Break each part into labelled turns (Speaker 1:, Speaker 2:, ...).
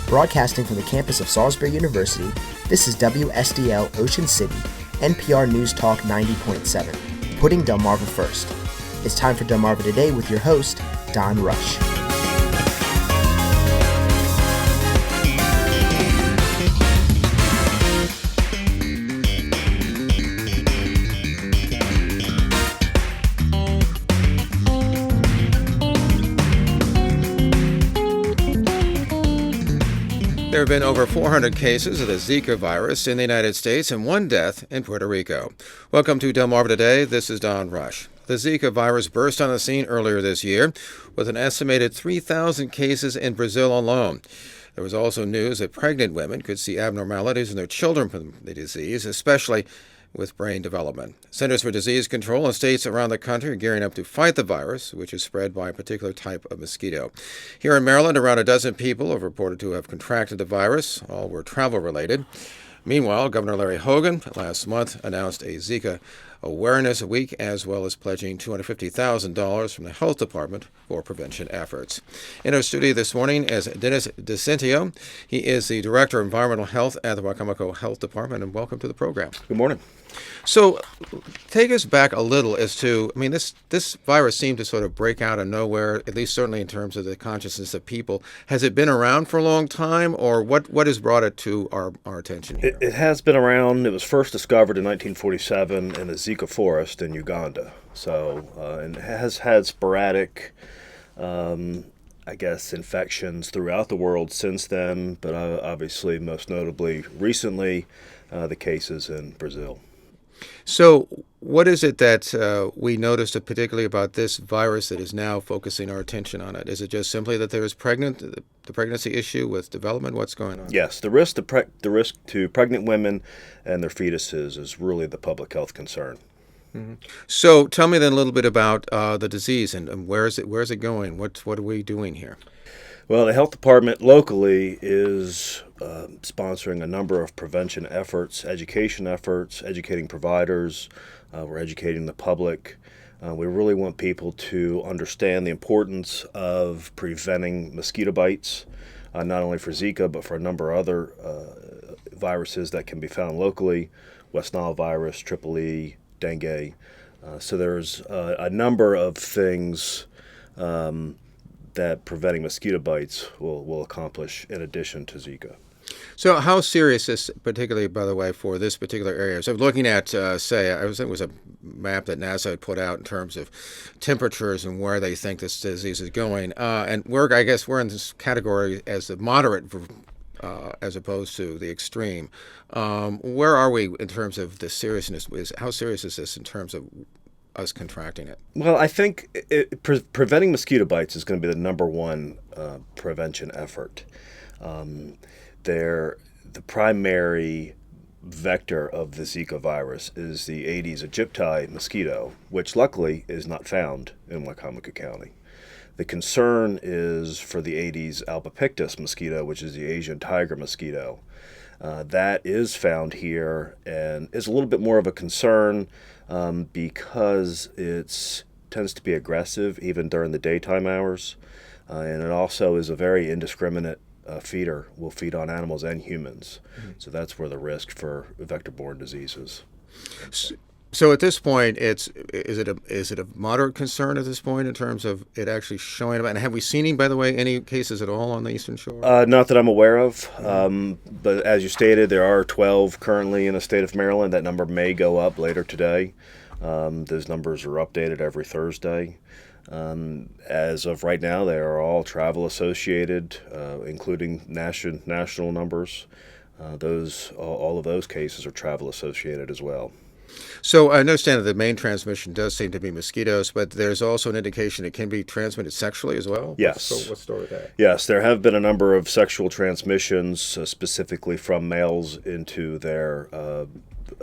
Speaker 1: Broadcasting from the campus of Salisbury University, this is WSDL Ocean City, NPR News Talk 90.7, putting Delmarva first. It's time for Delmarva Today with your host, Don Rush.
Speaker 2: There have been over 400 cases of the Zika virus in the United States and one death in Puerto Rico. Welcome to Delmarva Today. This is Don Rush. The Zika virus burst on the scene earlier this year with an estimated 3,000 cases in Brazil alone. There was also news that pregnant women could see abnormalities in their children from the disease, especially with brain development. Centers for Disease Control in states around the country are gearing up to fight the virus, which is spread by a particular type of mosquito. Here in Maryland, around a dozen people are reported to have contracted the virus. All were travel-related. Meanwhile, Governor Larry Hogan last month announced a Zika Awareness Week, as well as pledging $250,000 from the Health Department for prevention efforts. In our studio this morning is Dennis DeCintio. He is the Director of Environmental Health at the Wicomico Health Department, and welcome to the program.
Speaker 3: Good morning.
Speaker 2: So take us back a little as to, this virus seemed to sort of break out of nowhere, at least certainly in terms of the consciousness of people. Has it been around for a long time, or what has brought it to our attention here?
Speaker 3: It has been around. It was first discovered in 1947 in the Zika forest in Uganda. And it has had sporadic, infections throughout the world since then, but obviously most notably recently, the cases in Brazil.
Speaker 2: So what is it that we noticed particularly about this virus that is now focusing our attention on it? Is it just simply that there is the pregnancy issue with development? What's going on?
Speaker 3: Yes, the risk to pregnant women and their fetuses is really the public health concern.
Speaker 2: Mm-hmm. So tell me then a little bit about the disease and where is it going? What are we doing here?
Speaker 3: Well, the health department locally is sponsoring a number of prevention efforts, education efforts, educating providers. We're educating the public. We really want people to understand the importance of preventing mosquito bites, not only for Zika, but for a number of other viruses that can be found locally, West Nile virus, Triple E, dengue. So there's a number of things that preventing mosquito bites will accomplish in addition to Zika.
Speaker 2: So how serious is particularly, by the way, for this particular area? So looking at, I think it was a map that NASA had put out in terms of temperatures and where they think this disease is going. And we're in this category as the moderate as opposed to the extreme. Where are we in terms of the seriousness? How serious is this in terms of us contracting it?
Speaker 3: Well, I think preventing mosquito bites is going to be the number one prevention effort. The primary vector of the Zika virus is the Aedes aegypti mosquito, which luckily is not found in Wicomico County. The concern is for the Aedes albopictus mosquito, which is the Asian tiger mosquito. That is found here and is a little bit more of a concern because it tends to be aggressive even during the daytime hours. And it also is a very indiscriminate feeder, will feed on animals and humans. Mm-hmm. So that's where the risk for vector-borne diseases.
Speaker 2: So at this point, is it a moderate concern at this point in terms of it actually showing up? And have we seen, by the way, any cases at all on the Eastern Shore?
Speaker 3: Not that I'm aware of. But as you stated, there are 12 currently in the state of Maryland. That number may go up later today. Those numbers are updated every Thursday. As of right now, they are all travel associated, including national numbers. All of those cases are travel associated as well.
Speaker 2: So I understand that the main transmission does seem to be mosquitoes, but there's also an indication it can be transmitted sexually as well?
Speaker 3: Yes.
Speaker 2: So what's the story with that?
Speaker 3: Yes, there have been a number of sexual transmissions, specifically from males into their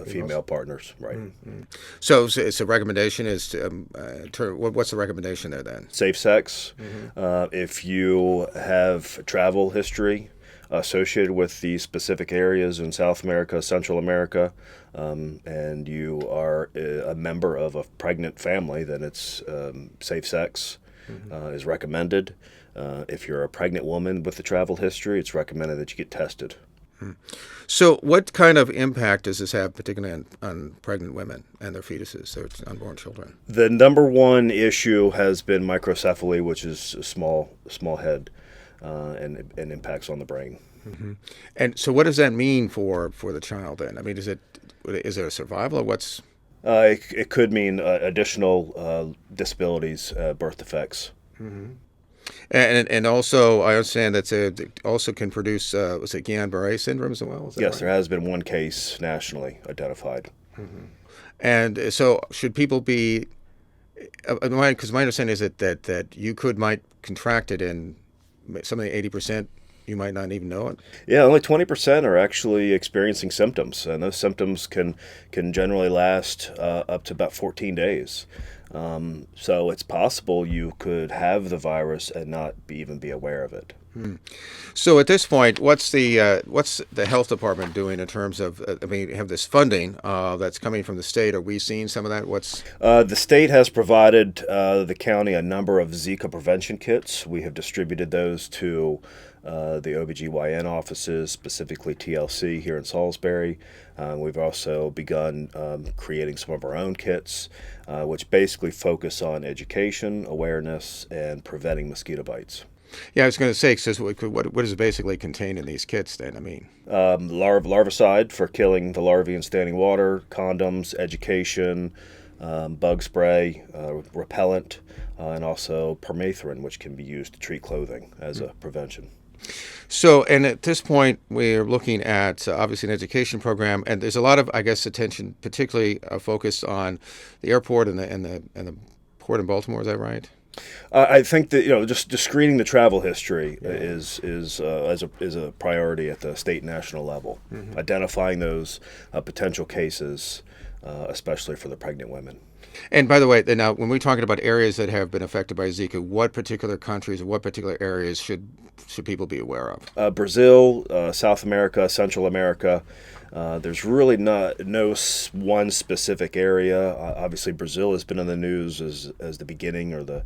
Speaker 3: female partners, right?
Speaker 2: Mm-hmm. So it's a recommendation is to, what's the recommendation there then?
Speaker 3: Safe sex.
Speaker 2: Mm-hmm.
Speaker 3: If you have travel history associated with these specific areas in South America, Central America, and you are a member of a pregnant family, then it's safe sex. is recommended. If you're a pregnant woman with a travel history, it's recommended that you get tested.
Speaker 2: So what kind of impact does this have, particularly on pregnant women and their fetuses, their unborn children?
Speaker 3: The number one issue has been microcephaly, which is a small head, and impacts on the brain.
Speaker 2: Mm-hmm. And so what does that mean for the child then? I mean, is it a survival, or what's...
Speaker 3: It could mean additional disabilities, birth defects.
Speaker 2: Mm-hmm. And also, I understand that it also can produce, was it Guillain-Barré syndrome as well?
Speaker 3: Yes,
Speaker 2: right?
Speaker 3: There has been one case nationally identified.
Speaker 2: Mm-hmm. And so should people be, because my understanding is that you might contract it in some of the 80%, you might not even know it?
Speaker 3: Yeah, only 20% are actually experiencing symptoms, and those symptoms can generally last up to about 14 days. So it's possible you could have the virus and not even be aware of it.
Speaker 2: So at this point, what's the health department doing in terms of? I mean, you have this funding that's coming from the state. Are we seeing some of that?
Speaker 3: The state has provided the county a number of Zika prevention kits. We have distributed those to the OBGYN offices, specifically TLC here in Salisbury. We've also begun creating some of our own kits, which basically focus on education, awareness, and preventing mosquito bites.
Speaker 2: Yeah, I was going to say, because what does it basically contain in these kits then? I mean,
Speaker 3: larvicide for killing the larvae in standing water, condoms, education, bug spray, repellent, and also permethrin, which can be used to treat clothing as a prevention.
Speaker 2: So, and at this point, we're looking at obviously an education program, and there's a lot of, I guess, attention, particularly focused on the airport and the port in Baltimore. Is that right?
Speaker 3: I think that just screening the travel history is a priority at the state and national level. Mm-hmm. Identifying those potential cases, especially for the pregnant women.
Speaker 2: And by the way, now when we're talking about areas that have been affected by Zika, what particular countries or what particular areas should people be aware of?
Speaker 3: Brazil, South America, Central America. There's really no one specific area. Obviously, Brazil has been in the news as the beginning or the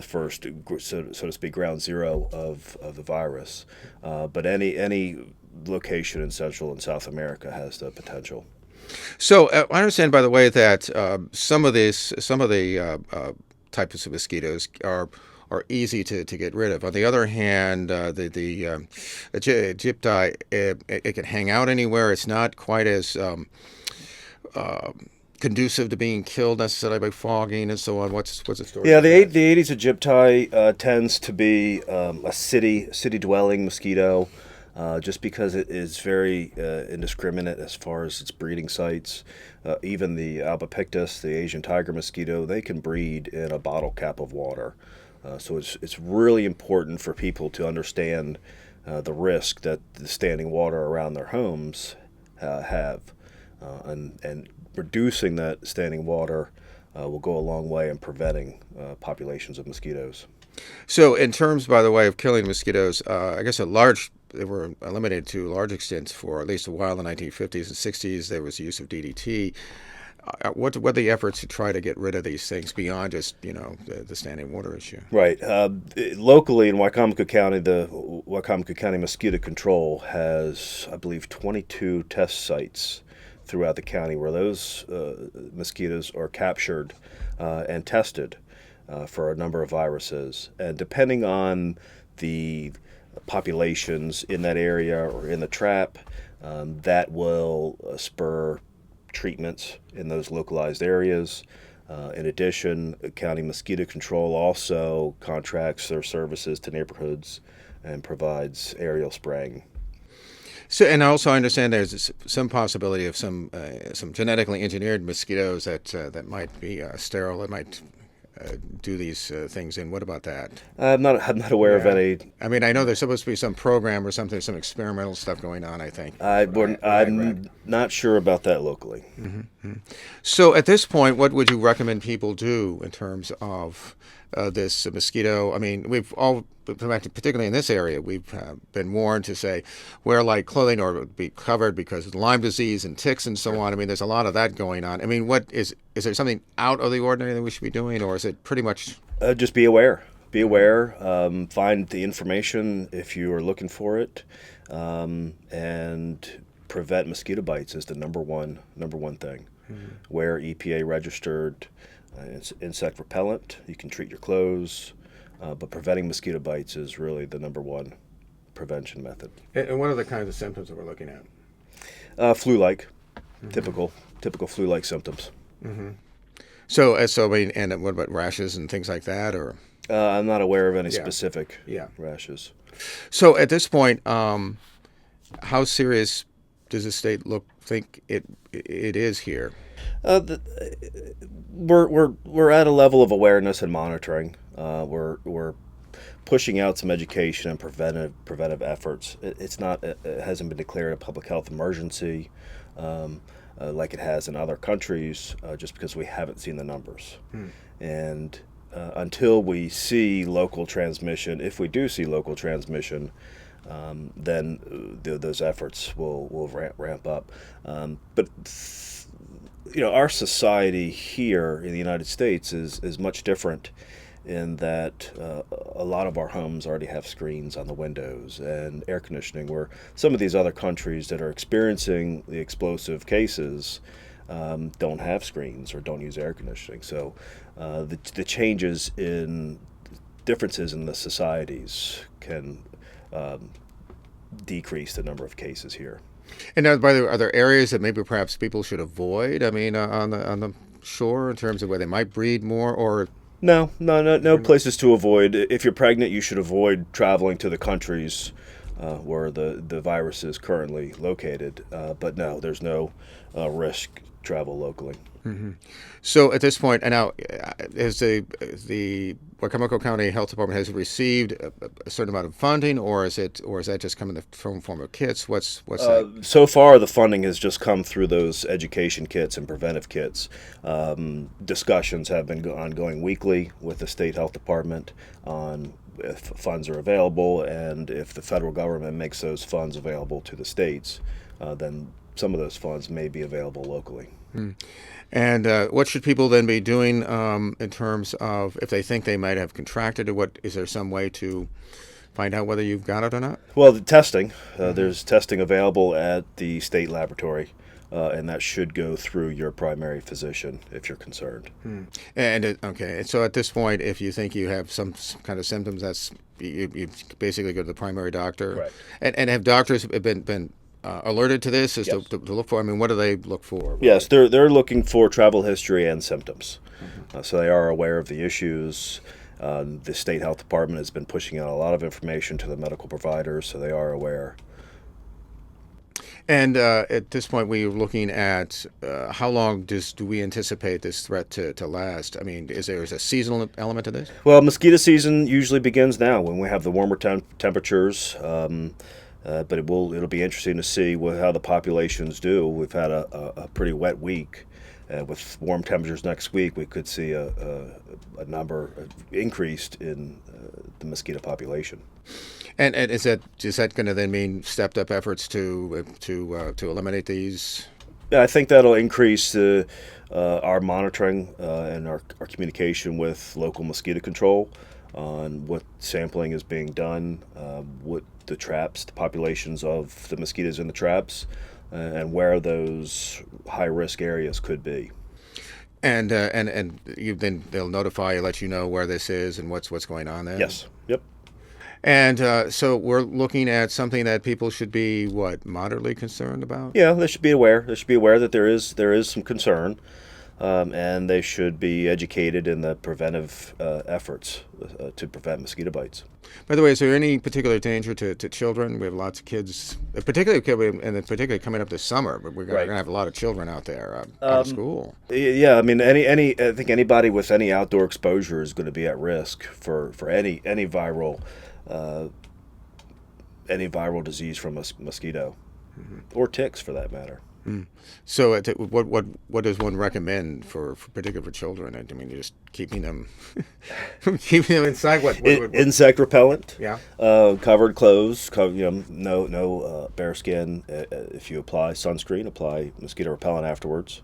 Speaker 3: first, so to speak, ground zero of the virus. But any location in Central and South America has the potential.
Speaker 2: So I understand, by the way, that some of the types of mosquitoes are easy to get rid of. On the other hand, the Egypti, it can hang out anywhere. It's not quite as conducive to being killed necessarily by fogging and so on. What's the story?
Speaker 3: Yeah, the Aedes aegypti tends to be a city-dwelling mosquito. Just because it is very indiscriminate as far as its breeding sites. Even the albopictus, the Asian tiger mosquito, they can breed in a bottle cap of water. So it's really important for people to understand the risk that the standing water around their homes have. And reducing that standing water will go a long way in preventing populations of mosquitoes.
Speaker 2: So in terms, by the way, of killing mosquitoes, I guess they were eliminated to a large extent for at least a while in the 1950s and 60s. There was use of DDT. What are the efforts to try to get rid of these things beyond just the standing water issue?
Speaker 3: Right. Locally in Wicomico County, the Wicomico County Mosquito Control has, I believe, 22 test sites throughout the county where those mosquitoes are captured and tested for a number of viruses. And depending on the populations in that area or in the trap, that will spur treatments in those localized areas. In addition, County Mosquito Control also contracts their services to neighborhoods and provides aerial spraying.
Speaker 2: So, and also I understand there's some possibility of some genetically engineered mosquitoes that might be sterile, that might do these things in. What about that?
Speaker 3: I'm not aware of any.
Speaker 2: I mean, I know there's supposed to be some program or something, some experimental stuff going on, I think.
Speaker 3: I'm not sure about that locally.
Speaker 2: Mm-hmm. So at this point, what would you recommend people do in terms of this mosquito? I mean, we've all, particularly in this area, we've been warned to say wear light clothing or be covered because of Lyme disease and ticks and so on. I mean, there's a lot of that going on. I mean, is there something out of the ordinary that we should be doing, or is it pretty much
Speaker 3: Just be aware. Be aware. Find the information if you are looking for it, and prevent mosquito bites is the number one thing. Wear EPA registered insect repellent. You can treat your clothes, but preventing mosquito bites is really the number one prevention method.
Speaker 2: And what are the kinds of symptoms that we're looking at?
Speaker 3: Flu-like, typical flu-like symptoms.
Speaker 2: So I mean, and what about rashes and things like that, or?
Speaker 3: I'm not aware of any specific rashes.
Speaker 2: So at this point, how serious does the state think it is here?
Speaker 3: We're at a level of awareness and monitoring. We're pushing out some education and preventive efforts. It hasn't been declared a public health emergency like it has in other countries, just because we haven't seen the numbers. And until we see local transmission, if we do see local transmission, then those efforts will ramp up. But our society here in the United States is much different in that a lot of our homes already have screens on the windows and air conditioning, where some of these other countries that are experiencing the explosive cases don't have screens or don't use air conditioning. So the changes in differences in the societies can decrease the number of cases here.
Speaker 2: And now, by the way, are there areas that maybe perhaps people should avoid? I mean, on the shore, in terms of where they might breed more, or?
Speaker 3: No places to avoid. If you're pregnant, you should avoid traveling to the countries where the virus is currently located. But no, there's no risk travel locally.
Speaker 2: So at this point, and now, has the Wicomico County Health Department has received a certain amount of funding, or is that just coming in the form of kits? What's that?
Speaker 3: So far, the funding has just come through those education kits and preventive kits. Discussions have been ongoing weekly with the state health department on if funds are available, and if the federal government makes those funds available to the states, then some of those funds may be available locally.
Speaker 2: And what should people then be doing in terms of if they think they might have contracted it? What is there some way to find out whether you've got it or not?
Speaker 3: Well, the testing. There's testing available at the state laboratory, and that should go through your primary physician if you're concerned.
Speaker 2: And so at this point, if you think you have some kind of symptoms, that's you basically go to the primary doctor.
Speaker 3: Right.
Speaker 2: And have doctors been alerted to this as to look for? I mean, what do they look for?
Speaker 3: Yes, they're looking for travel history and symptoms. So they are aware of the issues. The state health department has been pushing out a lot of information to the medical providers, so they are aware.
Speaker 2: And at this point, we're looking at how long do we anticipate this threat to last? I mean, is there a seasonal element to this?
Speaker 3: Well, mosquito season usually begins now when we have the warmer temperatures. But it'll be interesting to see how the populations do. We've had a pretty wet week. With warm temperatures next week, we could see a number increased in the mosquito population.
Speaker 2: And is that going to then mean stepped up efforts to eliminate these?
Speaker 3: Yeah, I think that'll increase our monitoring and our communication with local mosquito control on what sampling is being done, what the traps, the populations of the mosquitoes in the traps, and where those high-risk areas could be.
Speaker 2: And they'll notify you, let you know where this is and what's going on there?
Speaker 3: Yes. Yep.
Speaker 2: And so we're looking at something that people should be, moderately concerned about?
Speaker 3: Yeah, they should be aware. They should be aware that there is some concern. And they should be educated in the preventive efforts to prevent mosquito bites.
Speaker 2: By the way, is there any particular danger to children? We have lots of kids, particularly coming up this summer. But we're going to have a lot of children out there out of school.
Speaker 3: Yeah, I mean, I think anybody with any outdoor exposure is going to be at risk for any viral disease from a mosquito, or ticks for that matter.
Speaker 2: So, what does one recommend particularly for children? I mean, just keeping them inside. What
Speaker 3: insect repellent?
Speaker 2: Yeah.
Speaker 3: Covered clothes. No bare skin. If you apply sunscreen, apply mosquito repellent afterwards,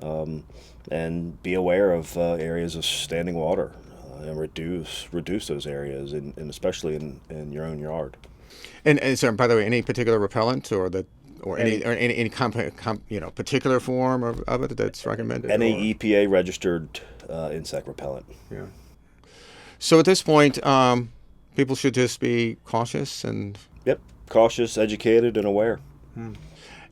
Speaker 3: and be aware of areas of standing water. and reduce those areas, and especially in your own yard.
Speaker 2: And is there, by the way, any particular repellent any particular form of it that's recommended?
Speaker 3: Any EPA registered insect repellent.
Speaker 2: Yeah. So at this point, people should just be cautious and.
Speaker 3: Yep, cautious, educated, and aware.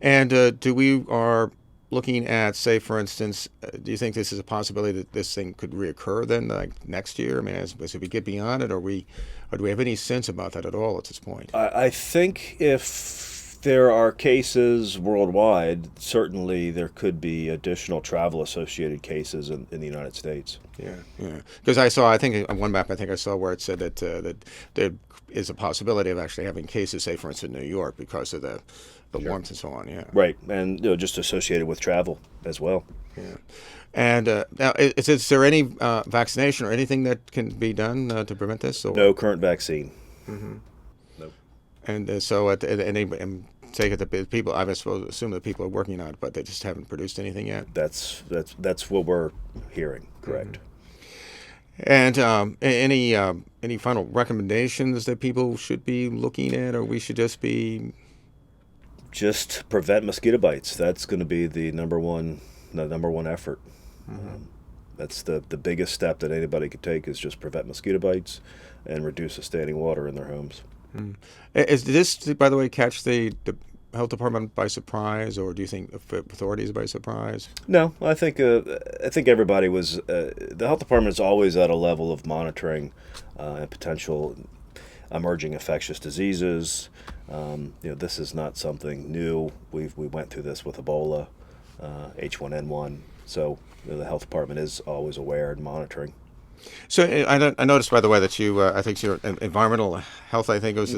Speaker 2: And do we are looking at, say, for instance, do you think this is a possibility that this thing could reoccur then, like next year? I mean, as we get beyond it, or do we have any sense about that at all at this point?
Speaker 3: I think if there are cases worldwide, certainly there could be additional travel-associated cases in the United States.
Speaker 2: Yeah. Because I think on one map, I saw where it said that there is a possibility of actually having cases, say, for instance, in New York because of the warmth and so on. Yeah.
Speaker 3: Right, and just associated with travel as well.
Speaker 2: Yeah. And now, is there any vaccination or anything that can be done to prevent this? Or?
Speaker 3: No current vaccine.
Speaker 2: Mm-hmm.
Speaker 3: Nope.
Speaker 2: And so, take it that people, I suppose, assume that people are working on it, but they just haven't produced anything yet.
Speaker 3: That's what we're hearing. Correct.
Speaker 2: Mm-hmm. And any final recommendations that people should be looking at, or we should just be?
Speaker 3: Just prevent mosquito bites. That's going to be the number one effort.
Speaker 2: Mm-hmm.
Speaker 3: That's the biggest step that anybody could take is just prevent mosquito bites and reduce the standing water in their homes.
Speaker 2: Mm. Is this, by the way, catch the health department by surprise, or do you think authorities by surprise?
Speaker 3: No, I think everybody was. The health department is always at a level of monitoring and potential emerging infectious diseases. This is not something new. We went through this with Ebola, H1N1. So the health department is always aware and monitoring.
Speaker 2: So I noticed, by the way, that you I think your environmental health, I think, was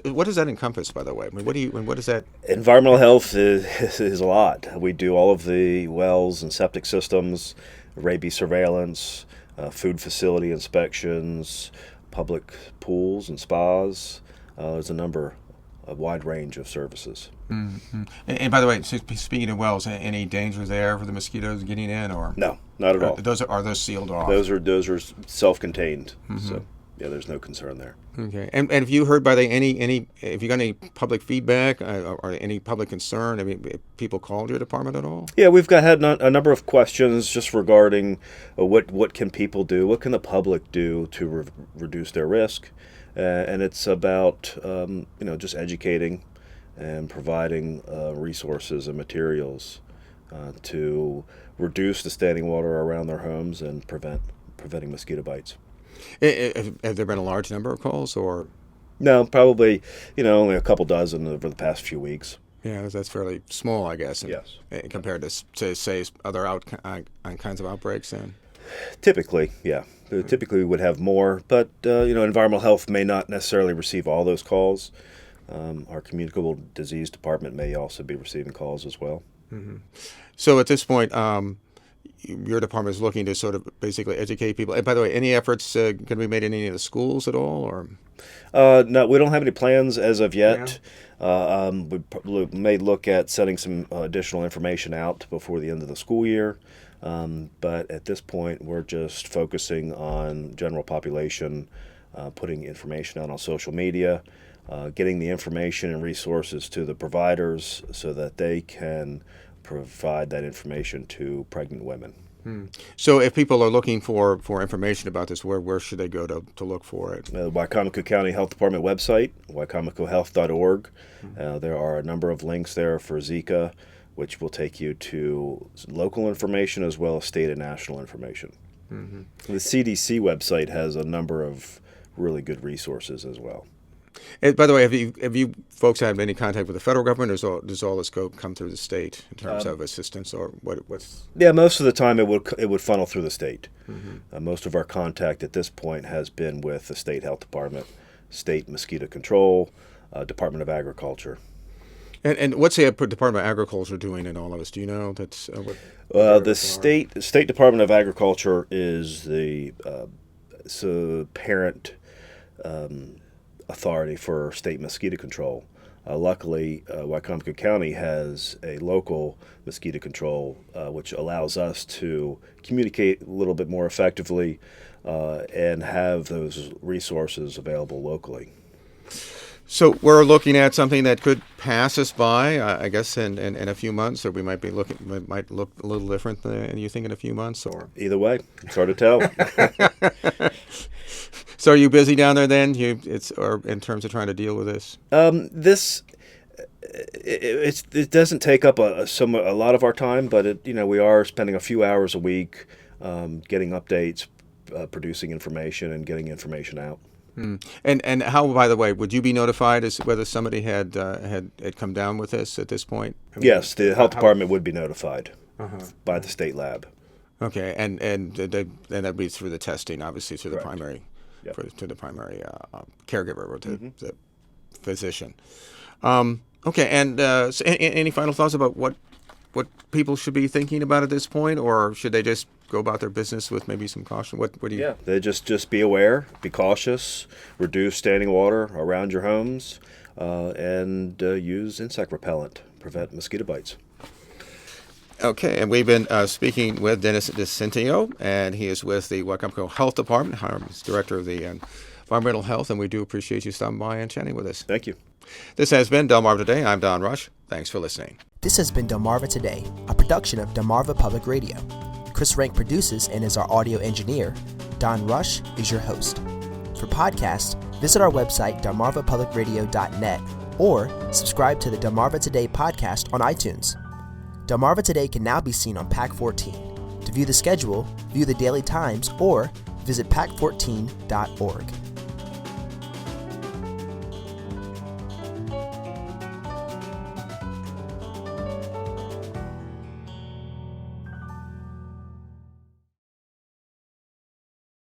Speaker 2: what does that encompass, by the way? I mean, what is that?
Speaker 3: Environmental health is a lot. We do all of the wells and septic systems, rabies surveillance, food facility inspections, public pools and spas. There's a wide range of services.
Speaker 2: Mm-hmm. And by the way, speaking of wells, any danger there for the mosquitoes getting in, or
Speaker 3: no, not at all?
Speaker 2: Are those sealed off?
Speaker 3: Those are self-contained. Mm-hmm. So yeah, there's no concern there.
Speaker 2: Okay. And have you heard by have you got any public feedback or any public concern? I mean, people called your department at all?
Speaker 3: Yeah, we've had a number of questions just regarding what can people do, what can the public do to reduce their risk, and it's about just educating and providing resources and materials to reduce the standing water around their homes and preventing mosquito bites.
Speaker 2: Have there been a large number of calls, or?
Speaker 3: No, probably only a couple dozen over the past few weeks.
Speaker 2: Yeah, that's fairly small, I guess.
Speaker 3: Yes.
Speaker 2: Compared to say other kinds of outbreaks, then.
Speaker 3: Typically, yeah. Typically, we would have more, but environmental health may not necessarily receive all those calls. Our communicable disease department may also be receiving calls as well.
Speaker 2: Mm-hmm. So at this point, your department is looking to sort of basically educate people. And by the way, any efforts going to be made in any of the schools at all, or?
Speaker 3: No, we don't have any plans as of yet. Yeah. We may look at sending some additional information out before the end of the school year. But at this point, we're just focusing on general population, putting information out on social media, getting the information and resources to the providers so that they can provide that information to pregnant women.
Speaker 2: So if people are looking for information about this, where should they go to look for it?
Speaker 3: The Wicomico County Health Department website, wicomicohealth.org. There are a number of links there for Zika, which will take you to local information as well as state and national information. Mm-hmm. The CDC website has a number of really good resources as well.
Speaker 2: And by the way, have you folks had any contact with the federal government, or does all this come through the state in terms of assistance, or what's?
Speaker 3: Yeah, most of the time it would funnel through the state. Mm-hmm. Most of our contact at this point has been with the state health department, state mosquito control, Department of Agriculture.
Speaker 2: And what's the Department of Agriculture doing in all of this? Do you know? That's
Speaker 3: the state Department of Agriculture is the parent authority for state mosquito control. Luckily, Wycomico County has a local mosquito control, which allows us to communicate a little bit more effectively and have those resources available locally.
Speaker 2: So we're looking at something that could pass us by, I guess, in a few months, or we might look a little different than you think in a few months, or
Speaker 3: either way, it's hard to tell.
Speaker 2: So are you busy down there then? Or in terms of trying to deal with this?
Speaker 3: It doesn't take up a lot of our time, but we are spending a few hours a week getting updates, producing information, and getting information out.
Speaker 2: And how, by the way, would you be notified as whether somebody had come down with this at this point?
Speaker 3: Yes, the health department would be notified by the state lab.
Speaker 2: Okay, and that'd be through the testing, obviously, through
Speaker 3: Correct.
Speaker 2: the primary,
Speaker 3: Yep.
Speaker 2: to the primary caregiver or to the physician. Okay, and so any final thoughts about what people should be thinking about at this point, or should they just go about their business with maybe some caution? What do you?
Speaker 3: Yeah, they just be aware, be cautious, reduce standing water around your homes, and use insect repellent, prevent mosquito bites.
Speaker 2: Okay, and we've been speaking with Dennis DeCintio, and he is with the Wycomico Health Department. He's director of the environmental health, and we do appreciate you stopping by and chatting with us.
Speaker 3: Thank you.
Speaker 2: This has been Delmarva Today. I'm Don Rush. Thanks for listening.
Speaker 1: This has been Delmarva Today, a production of Delmarva Public Radio. Chris Rank produces and is our audio engineer. Don Rush is your host. For podcasts, visit our website, delmarvapublicradio.net, or subscribe to the Delmarva Today podcast on iTunes. Delmarva Today can now be seen on PAC 14. To view the schedule, view the daily times, or visit pac14.org.